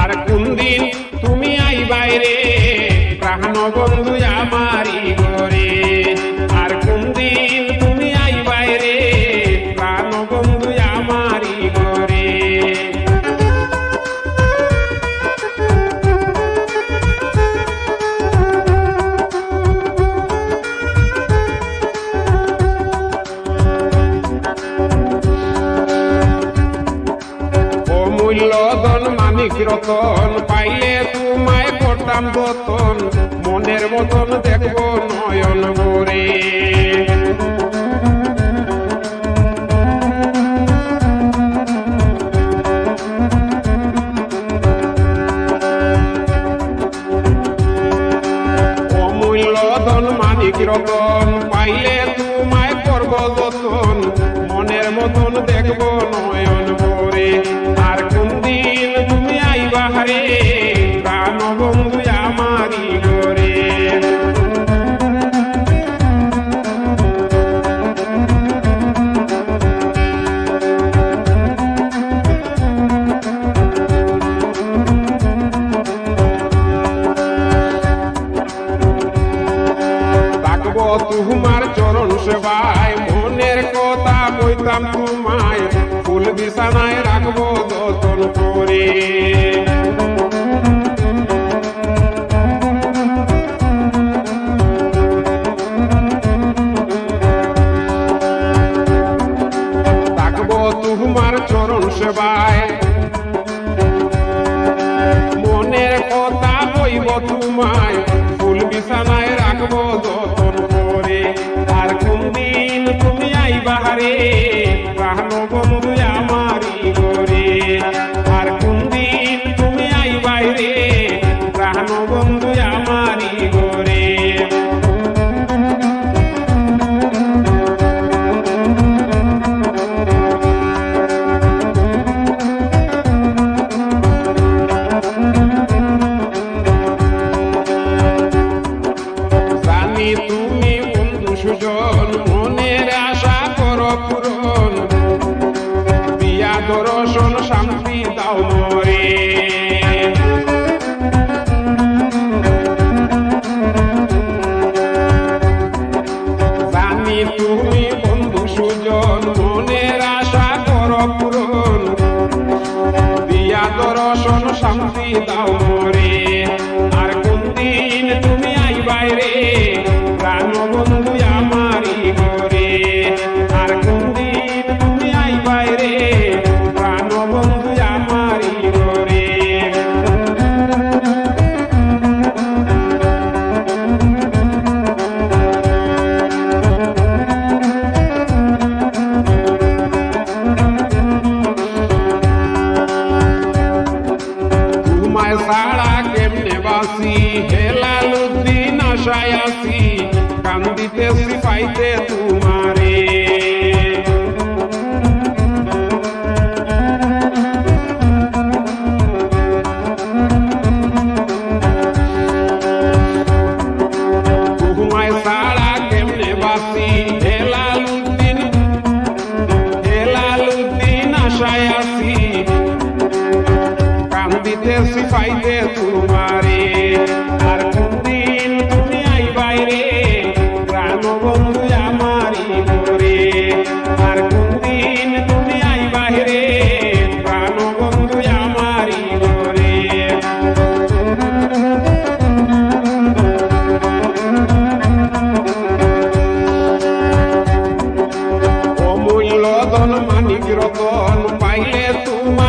আর কোন দিন তুমি আইবাই রে প্রাণ বন্ধু আমারি ঘরে, আর কোন দিন তুমি আইবাই রে প্রাণ বন্ধু আমারি ঘরে। অমূল্য ধন মানিক রতন পাইলে তোমায় করতাম যতন, মনের মতন দেখবো নয়ন ভরে। অমূল্য ধন মানিক রতন পাইলে তোমায় করব যতন, মনের মতন দেখবো নয়ন ভরে। আর কোন দিন তুমি আইবা রে প্রাণ বন্ধু আমারি ঘরে। থাকবো তোমার চরণ সেবায়, মনের কথা কইতাম তোমায়, ফুল বিছানায় রাখবো যতন করে। থাকবো তোমার চরণ সেবায়, মনের কথা কইব তোমায়, ফুল বিছানায় রাখবো যতন করে। আর কোন দিন তুমি আইবা রে প্রাণ বন্ধু আমারি ঘরে, আর কোন দিন তুমি আইবাই রে প্রাণ বন্ধু আমারি ঘরে। জানি তুমি বন্ধু সুজন মনের আশা করো পূরণ, বিয়া দর্শন শান্তি দাও মরে। জানি তুমি বন্ধু সুজন মনের আশা করো পূরণ, বিয়া দর্শন শান্তি দাও মরে। আর কোন দিন তুমি আইবাই রে প্রাণ বন্ধু আমারি ঘরে, আর কোন দিন তুমি আইবাই রে প্রাণ বন্ধু আমারি ঘরে। তোমায় ছাড়া কেমনে বাসি হেলালুদ্দিন আশায় আছি, কান্দিতেছি পাইতে তোমারে। তোমায় ছাড়া কেমনে বাসি হেলালুদ্দিন আশায় আছি, কান্দিতেছি পাইতে তোমারে। আর কোন দিন তুমি আইবাই রে প্রাণ বন্ধু আমারি ঘরে, আর কোন দিন তুমি আইবাই রে প্রাণ বন্ধু আমারি ঘরে। অমূল্য ধন মানিক রতন পাইলে তোমার